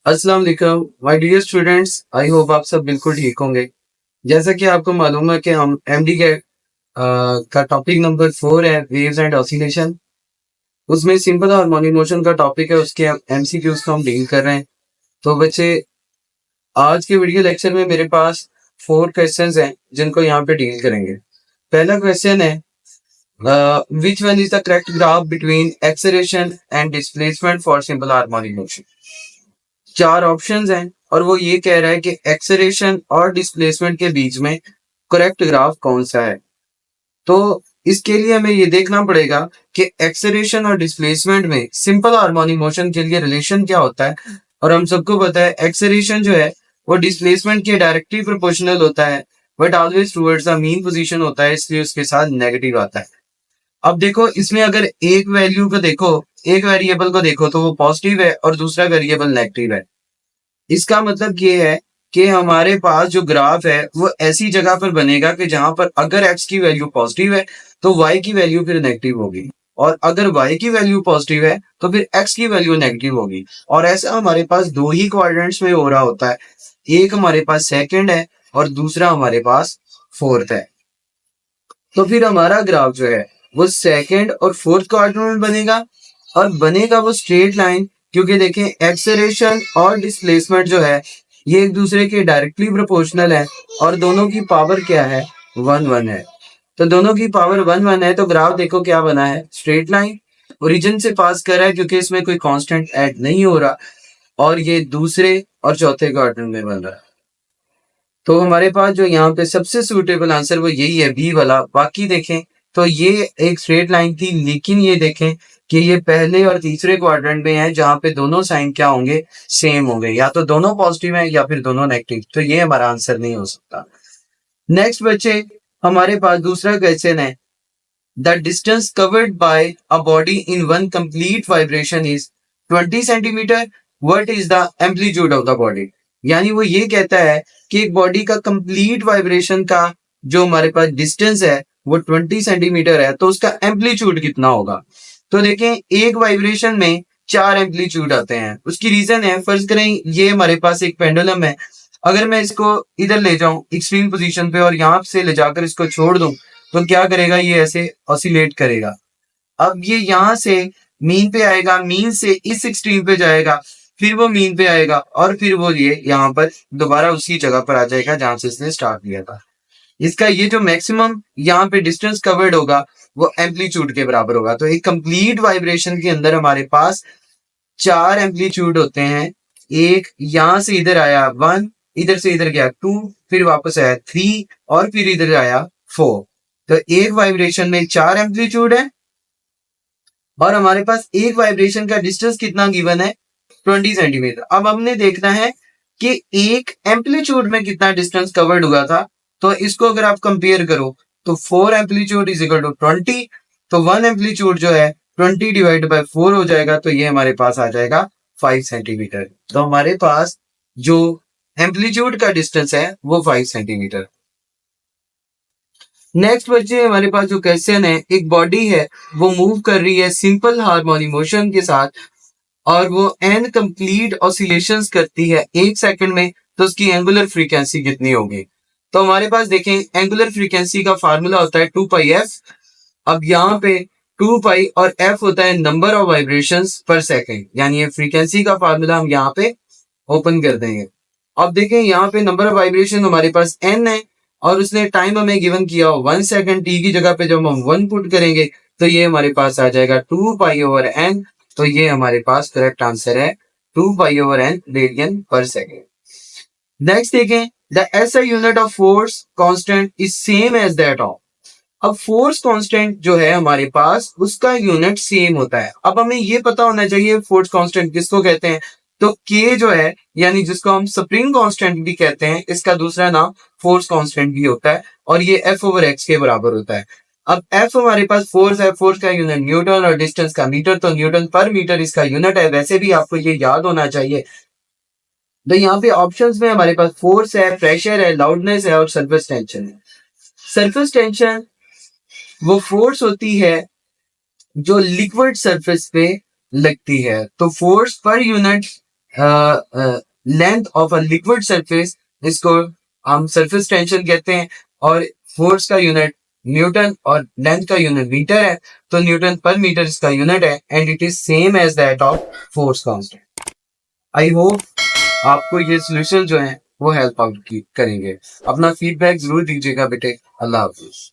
अस्सलाम वालेकुम my dear students. I hope आप सब बिल्कुल ठीक होंगे। जैसा कि आपको मालूम है कि हम एमडी के का टॉपिक नंबर 4 है वेव्स एंड ऑसिलेशन। उसमें सिंपल हार्मोनिक मोशन का टॉपिक है, उसके एमसीक्यूज को हम डील कर रहे हैं। तो बच्चे, आज के वीडियो लेक्चर में मेरे पास 4 क्वेश्चंस हैं जिनको यहाँ पे डील करेंगे। पहला क्वेश्चन है which one is the correct graph between acceleration and displacement for simple harmonic motion. 4 options हैं और वो ये कह रहा है कि एक्सेलरेशन और डिस्प्लेसमेंट के बीच में करेक्ट ग्राफ कौन सा है। तो इसके लिए हमें ये देखना पड़ेगा कि एक्सेलरेशन और डिस्प्लेसमेंट में सिंपल हार्मोनिक मोशन के लिए रिलेशन क्या होता है। और हम सबको पता है एक्सेलरेशन जो है वो डिस्प्लेसमेंट के डायरेक्टली प्रोपोर्शनल होता है, but always towards the mean position होता है, इसलिए उसके साथ नेगेटिव आता है। अब देखो, इसमें अगर एक वैल्यू को देखो, एक वेरिएबल को देखो तो वो पॉजिटिव है और दूसरा वेरिएबल नेगेटिव है। इसका मतलब ये है कि हमारे पास जो ग्राफ है वो ऐसी जगह पर बनेगा कि जहां पर अगर x की वैल्यू पॉजिटिव है तो y की वैल्यू फिर नेगेटिव होगी, और अगर y की वैल्यू पॉजिटिव है तो फिर x की वैल्यू नेगेटिव होगी। और ऐसा हमारे पास दो ही क्वाड्रेंट्स में हो रहा होता है, एक हमारे पास सेकंड है और दूसरा हमारे पास फोर्थ है। तो फिर हमारा ग्राफ जो है वो सेकंड और फोर्थ क्वाड्रेंट में बनेगा, और बनेगा वो स्ट्रेट लाइन, क्योंकि देखें एक्सेलरेशन और डिस्प्लेसमेंट जो है ये एक दूसरे के डायरेक्टली प्रोपोर्शनल है और दोनों की पावर क्या है, 1 1 है। तो दोनों की पावर 1 1 है, तो ग्राफ देखो क्या बना है, स्ट्रेट लाइन ओरिजिन से पास कर रहा है क्योंकि इसमें कोई कांस्टेंट ऐड नहीं हो रहा, और ये दूसरे और चौथे क्वाड्रेंट में बन रहा है। तो हमारे पास जो यहाँ पे सबसे सूटेबल आंसर वो यही है, बी वाला। बाकी देखें तो ये एक स्ट्रेट लाइन थी, लेकिन ये देखें कि ये पहले और तीसरे क्वाड्रेंट में है जहाँ पे दोनों साइन क्या होंगे, सेम होंगे, या तो दोनों पॉजिटिव है या फिर दोनों नेगेटिव। तो ये हमारा आंसर नहीं हो सकता। नेक्स्ट बच्चे, हमारे पास दूसरा क्वेश्चन है, the distance covered by a body in one complete vibration is 20 centimetre. What is the amplitude of the body. यानी वो ये कहता है कि एक बॉडी का कंप्लीट वाइब्रेशन का जो हमारे पास डिस्टेंस है वो 20 सेंटीमीटर है, तो उसका एम्पलीट्यूड कितना होगा। तो देखें, एक वाइब्रेशन में 4 एम्पलीट्यूड आते हैं। उसकी रीजन है, फर्ज करें ये हमारे पास एक पेंडुलम है, अगर मैं इसको इधर ले जाऊं एक्सट्रीम पोजीशन पे और यहां से ले जाकर इसको छोड़ दूं तो क्या करेगा, ये ऐसे ऑसिलेट करेगा। अब ये यहां से मीन पे आएगा, मीन से इस एक्सट्रीम पे जाएगा, फिर वो मीन पे आएगा और फिर वो ये यहाँ पर दोबारा उसी जगह पर आ जाएगा जहां से इसने स्टार्ट किया था। इसका ये जो मैक्सिमम यहाँ पे डिस्टेंस कवर्ड होगा वो एम्पलीट्यूड के बराबर होगा। तो एक कंप्लीट वाइब्रेशन के अंदर हमारे पास 4 एम्पलीट्यूड होते हैं। एक यहां से इधर आया 1, इधर से इधर गया 2, फिर वापस आया 3 और फिर इधर आया 4। तो एक वाइब्रेशन में 4 एम्पलीट्यूड है और हमारे पास एक वाइब्रेशन का डिस्टेंस कितना गिवन है, 20 सेंटीमीटर। अब हमने देखना है कि एक एम्पलीट्यूड में कितना डिस्टेंस कवर्ड हुआ था। तो इसको अगर आप कंपेयर करो तो 4 एम्पलीट्यूड इज इक्वल टू 20, तो 1 एम्पलीट्यूड जो है 20 डिवाइड बाय 4 हो जाएगा, तो ये हमारे पास आ जाएगा 5 सेंटीमीटर। तो हमारे पास जो एम्पलीट्यूड का डिस्टेंस है वो 5 सेंटीमीटर। नेक्स्ट बच्चे, हमारे पास जो क्वेश्चन है, एक बॉडी है वो मूव कर रही है सिंपल हार्मोनिक मोशन के साथ और वो एन कंप्लीट ऑसिलेशंस करती है 1 सेकंड में, तो उसकी एंगुलर फ्रीक्वेंसी कितनी होगी। तो हमारे पास देखें, एंगुलर फ्रीक्वेंसी का फार्मूला होता है 2 पाई एफ। अब यहाँ पे 2 पाई और एफ होता है नंबर ऑफ वाइब्रेशंस पर सेकंड, यानी ये फ्रीक्वेंसी का फार्मूला हम यहाँ पे ओपन कर देंगे। अब देखें, यहाँ पे नंबर ऑफ वाइब्रेशन हमारे पास एन है और उसने टाइम हमें गिवन किया 1 सेकंड। टी की जगह पे जब हम 1 पुट करेंगे तो ये हमारे पास आ जाएगा 2 पाई ओवर एन। तो ये हमारे पास करेक्ट आंसर है 2 pi over N radian per second. Next देखें, the SI unit of force constant is same as that of. अब फोर्स कांस्टेंट जो है हमारे पास उसका यूनिट सेम होता है। अब हमें ये पता होना चाहिए फोर्स कांस्टेंट किसको कहते हैं। तो के जो है, यानी जिसको हम स्प्रिंग कांस्टेंट भी कहते हैं, इसका दूसरा नाम फोर्स कांस्टेंट भी होता है और ये एफ ओवर एक्स के बराबर होता है। अब एफ हमारे पास फोर्स है, फोर्स का यूनिट न्यूटन और डिस्टेंस का मीटर, तो न्यूटन पर मीटर इसका यूनिट है। वैसे भी आपको ये याद होना चाहिए। तो यहाँ पे ऑप्शंस में हमारे पास फोर्स है, प्रेशर है, लाउडनेस है और सरफेस टेंशन है। सरफेस टेंशन वो फोर्स होती है जो लिक्विड सरफेस पे लगती है। तो फोर्स पर unit length of a liquid surface, इसको हम सरफेस टेंशन कहते हैं, और फोर्स का यूनिट न्यूटन और लेंथ का यूनिट मीटर है, तो न्यूटन पर मीटर इसका यूनिट है, and it is same as that of force constant. I hope आपको ये सोल्यूशन जो है वो हेल्प आउट करेंगे। अपना फीडबैक जरूर दीजिएगा बेटे। अल्लाह हाफिज।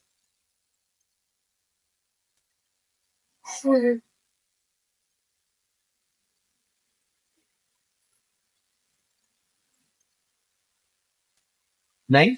नहीं